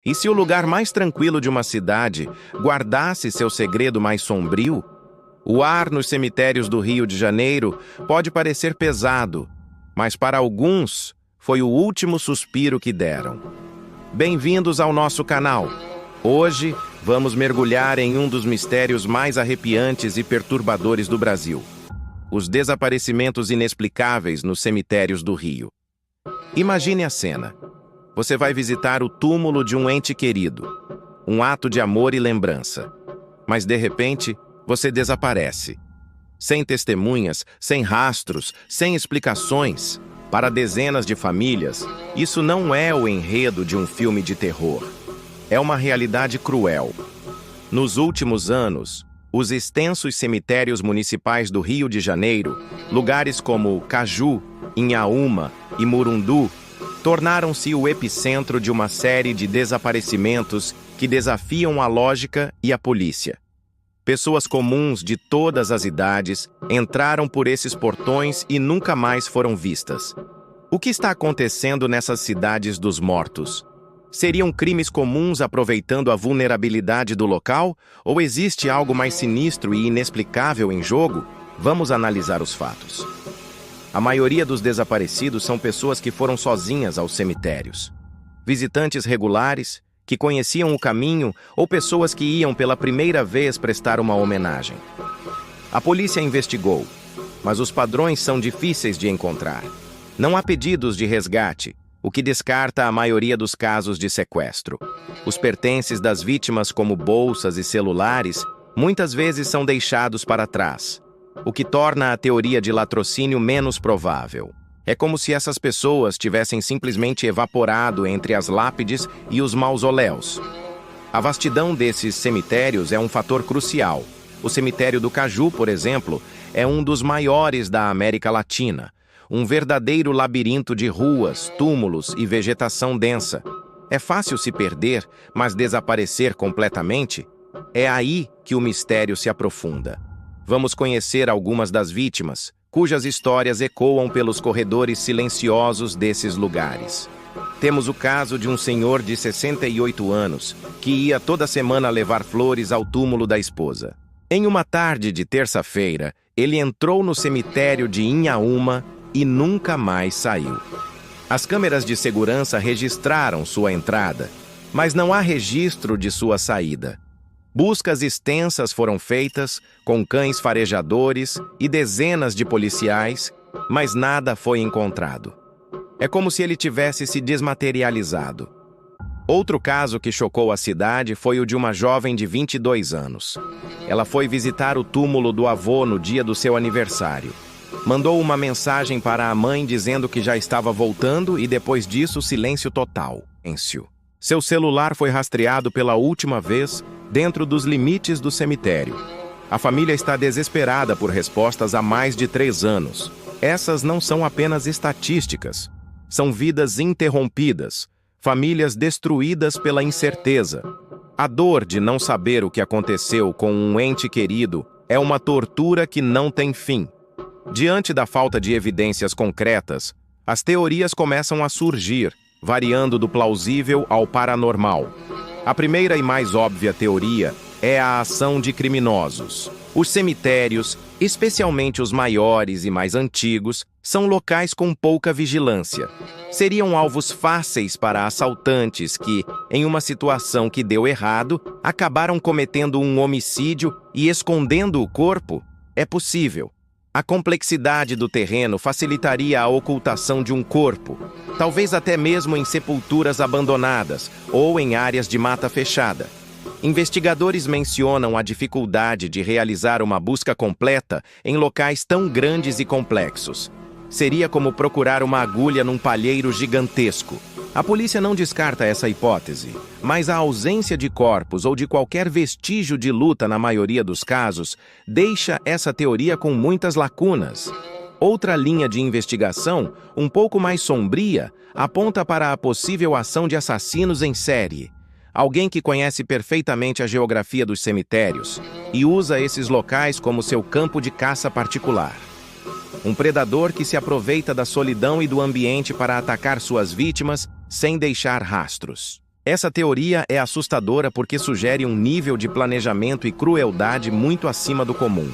E se o lugar mais tranquilo de uma cidade guardasse seu segredo mais sombrio? O ar nos cemitérios do Rio de Janeiro pode parecer pesado, mas para alguns foi o último suspiro que deram. Bem-vindos ao nosso canal. Hoje vamos mergulhar em um dos mistérios mais arrepiantes e perturbadores do Brasil: os desaparecimentos inexplicáveis nos cemitérios do Rio. Imagine a cena. Você vai visitar o túmulo de um ente querido, um ato de amor e lembrança. Mas, de repente, você desaparece. Sem testemunhas, sem rastros, sem explicações. Para dezenas de famílias, isso não é o enredo de um filme de terror. É uma realidade cruel. Nos últimos anos, os extensos cemitérios municipais do Rio de Janeiro, lugares como Caju, Inhaúma e Murundu, tornaram-se o epicentro de uma série de desaparecimentos que desafiam a lógica e a polícia. Pessoas comuns de todas as idades entraram por esses portões e nunca mais foram vistas. O que está acontecendo nessas cidades dos mortos? Seriam crimes comuns aproveitando a vulnerabilidade do local? Ou existe algo mais sinistro e inexplicável em jogo? Vamos analisar os fatos. A maioria dos desaparecidos são pessoas que foram sozinhas aos cemitérios. Visitantes regulares, que conheciam o caminho, ou pessoas que iam pela primeira vez prestar uma homenagem. A polícia investigou, mas os padrões são difíceis de encontrar. Não há pedidos de resgate, o que descarta a maioria dos casos de sequestro. Os pertences das vítimas, como bolsas e celulares, muitas vezes são deixados para trás, o que torna a teoria de latrocínio menos provável. É como se essas pessoas tivessem simplesmente evaporado entre as lápides e os mausoléus. A vastidão desses cemitérios é um fator crucial. O cemitério do Caju, por exemplo, é um dos maiores da América Latina. Um verdadeiro labirinto de ruas, túmulos e vegetação densa. É fácil se perder, mas desaparecer completamente? É aí que o mistério se aprofunda. Vamos conhecer algumas das vítimas, cujas histórias ecoam pelos corredores silenciosos desses lugares. Temos o caso de um senhor de 68 anos, que ia toda semana levar flores ao túmulo da esposa. Em uma tarde de terça-feira, ele entrou no cemitério de Inhaúma e nunca mais saiu. As câmeras de segurança registraram sua entrada, mas não há registro de sua saída. Buscas extensas foram feitas, com cães farejadores e dezenas de policiais, mas nada foi encontrado. É como se ele tivesse se desmaterializado. Outro caso que chocou a cidade foi o de uma jovem de 22 anos. Ela foi visitar o túmulo do avô no dia do seu aniversário. Mandou uma mensagem para a mãe dizendo que já estava voltando e depois disso silêncio total. Seu celular foi rastreado pela última vez dentro dos limites do cemitério. A família está desesperada por respostas há mais de 3 anos. Essas não são apenas estatísticas. São vidas interrompidas, famílias destruídas pela incerteza. A dor de não saber o que aconteceu com um ente querido é uma tortura que não tem fim. Diante da falta de evidências concretas, as teorias começam a surgir, variando do plausível ao paranormal. A primeira e mais óbvia teoria é a ação de criminosos. Os cemitérios, especialmente os maiores e mais antigos, são locais com pouca vigilância. Seriam alvos fáceis para assaltantes que, em uma situação que deu errado, acabaram cometendo um homicídio e escondendo o corpo? É possível. A complexidade do terreno facilitaria a ocultação de um corpo, talvez até mesmo em sepulturas abandonadas ou em áreas de mata fechada. Investigadores mencionam a dificuldade de realizar uma busca completa em locais tão grandes e complexos. Seria como procurar uma agulha num palheiro gigantesco. A polícia não descarta essa hipótese, mas a ausência de corpos ou de qualquer vestígio de luta na maioria dos casos deixa essa teoria com muitas lacunas. Outra linha de investigação, um pouco mais sombria, aponta para a possível ação de assassinos em série. Alguém que conhece perfeitamente a geografia dos cemitérios e usa esses locais como seu campo de caça particular. Um predador que se aproveita da solidão e do ambiente para atacar suas vítimas sem deixar rastros. Essa teoria é assustadora porque sugere um nível de planejamento e crueldade muito acima do comum.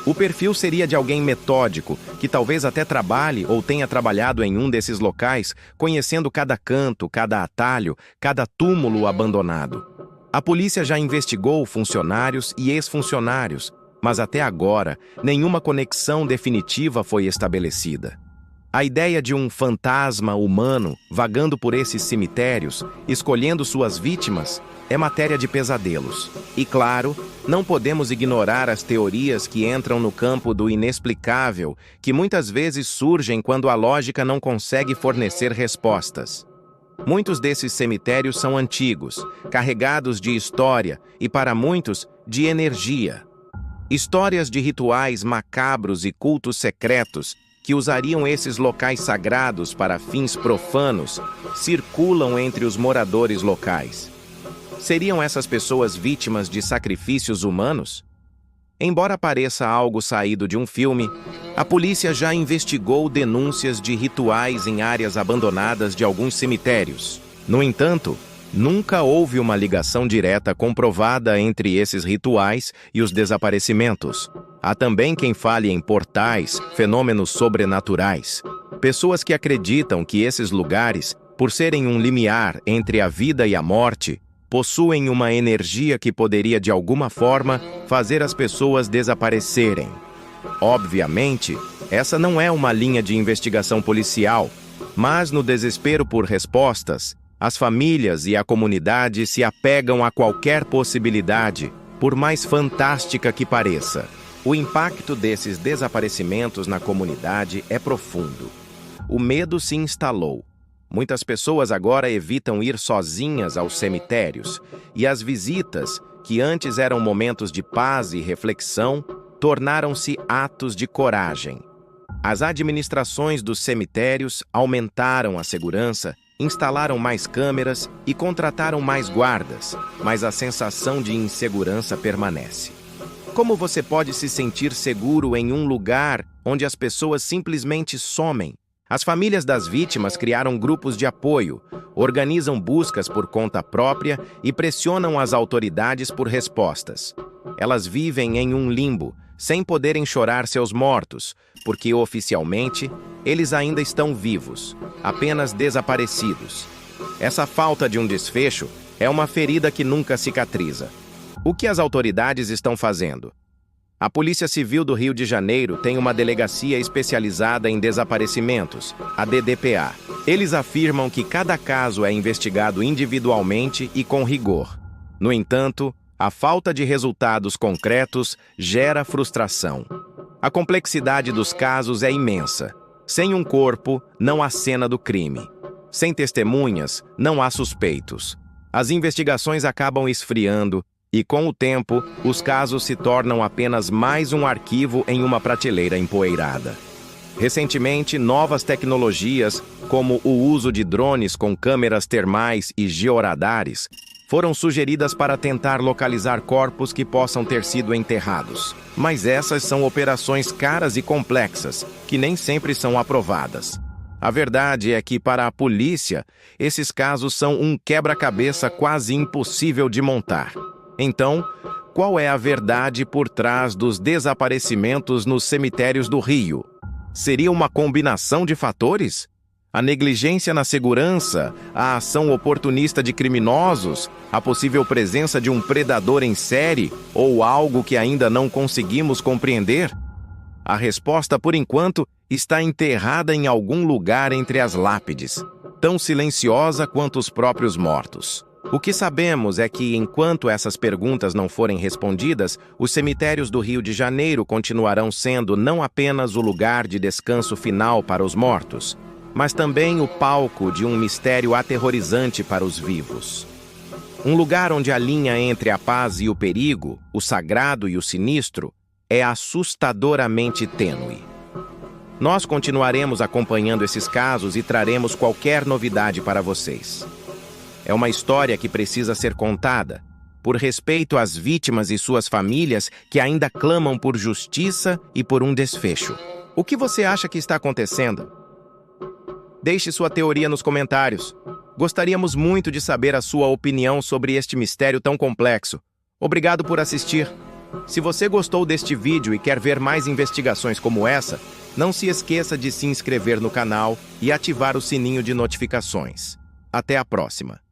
O perfil seria de alguém metódico, que talvez até trabalhe ou tenha trabalhado em um desses locais, conhecendo cada canto, cada atalho, cada túmulo abandonado. A polícia já investigou funcionários e ex-funcionários, mas até agora nenhuma conexão definitiva foi estabelecida. A ideia de um fantasma humano vagando por esses cemitérios, escolhendo suas vítimas, é matéria de pesadelos. E claro, não podemos ignorar as teorias que entram no campo do inexplicável, que muitas vezes surgem quando a lógica não consegue fornecer respostas. Muitos desses cemitérios são antigos, carregados de história e, para muitos, de energia. Histórias de rituais macabros e cultos secretos que usariam esses locais sagrados para fins profanos circulam entre os moradores locais. Seriam essas pessoas vítimas de sacrifícios humanos? Embora pareça algo saído de um filme, a polícia já investigou denúncias de rituais em áreas abandonadas de alguns cemitérios. No entanto, nunca houve uma ligação direta comprovada entre esses rituais e os desaparecimentos. Há também quem fale em portais, fenômenos sobrenaturais. Pessoas que acreditam que esses lugares, por serem um limiar entre a vida e a morte, possuem uma energia que poderia de alguma forma fazer as pessoas desaparecerem. Obviamente, essa não é uma linha de investigação policial, mas no desespero por respostas, as famílias e a comunidade se apegam a qualquer possibilidade, por mais fantástica que pareça. O impacto desses desaparecimentos na comunidade é profundo. O medo se instalou. Muitas pessoas agora evitam ir sozinhas aos cemitérios, e as visitas, que antes eram momentos de paz e reflexão, tornaram-se atos de coragem. As administrações dos cemitérios aumentaram a segurança, instalaram mais câmeras e contrataram mais guardas, mas a sensação de insegurança permanece. Como você pode se sentir seguro em um lugar onde as pessoas simplesmente somem? As famílias das vítimas criaram grupos de apoio, organizam buscas por conta própria e pressionam as autoridades por respostas. Elas vivem em um limbo, sem poderem chorar seus mortos, porque oficialmente eles ainda estão vivos, apenas desaparecidos. Essa falta de um desfecho é uma ferida que nunca cicatriza. O que as autoridades estão fazendo? A Polícia Civil do Rio de Janeiro tem uma delegacia especializada em desaparecimentos, a DDPA. Eles afirmam que cada caso é investigado individualmente e com rigor. No entanto, a falta de resultados concretos gera frustração. A complexidade dos casos é imensa. Sem um corpo, não há cena do crime. Sem testemunhas, não há suspeitos. As investigações acabam esfriando e, com o tempo, os casos se tornam apenas mais um arquivo em uma prateleira empoeirada. Recentemente, novas tecnologias, como o uso de drones com câmeras termais e georadares, foram sugeridas para tentar localizar corpos que possam ter sido enterrados. Mas essas são operações caras e complexas, que nem sempre são aprovadas. A verdade é que, para a polícia, esses casos são um quebra-cabeça quase impossível de montar. Então, qual é a verdade por trás dos desaparecimentos nos cemitérios do Rio? Seria uma combinação de fatores? A negligência na segurança, a ação oportunista de criminosos, a possível presença de um predador em série ou algo que ainda não conseguimos compreender? A resposta, por enquanto, está enterrada em algum lugar entre as lápides, tão silenciosa quanto os próprios mortos. O que sabemos é que, enquanto essas perguntas não forem respondidas, os cemitérios do Rio de Janeiro continuarão sendo não apenas o lugar de descanso final para os mortos, mas também o palco de um mistério aterrorizante para os vivos. Um lugar onde a linha entre a paz e o perigo, o sagrado e o sinistro, é assustadoramente tênue. Nós continuaremos acompanhando esses casos e traremos qualquer novidade para vocês. É uma história que precisa ser contada, por respeito às vítimas e suas famílias que ainda clamam por justiça e por um desfecho. O que você acha que está acontecendo? Deixe sua teoria nos comentários. Gostaríamos muito de saber a sua opinião sobre este mistério tão complexo. Obrigado por assistir. Se você gostou deste vídeo e quer ver mais investigações como essa, não se esqueça de se inscrever no canal e ativar o sininho de notificações. Até a próxima!